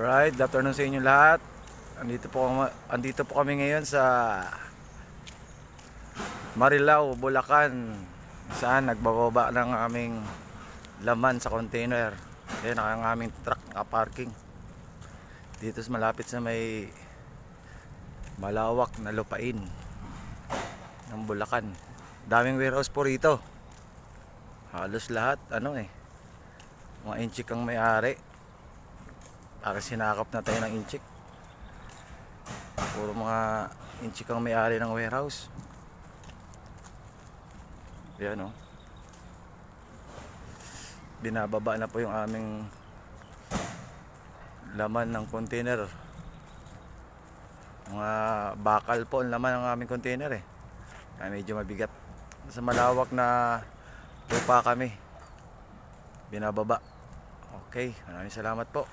Alright, good afternoon sa inyo lahat. Andito po kami ngayon sa Marilao, Bulacan. Saan nagbababa ng aming laman sa container. Ayan ang aming truck nakaparking. Dito sa malapit sa may malawak na lupain ng Bulacan. Daming warehouse po rito. Halos lahat mga inchik ang may-ari. Para sinakap na tayo ng inchik. Puro mga inchik ang may-ari ng warehouse. Yan binababa na po yung aming laman ng container. Mga bakal po ang laman ng aming container kaya medyo mabigat. Sa malawak na lupa kami binababa. Okay, maraming salamat po.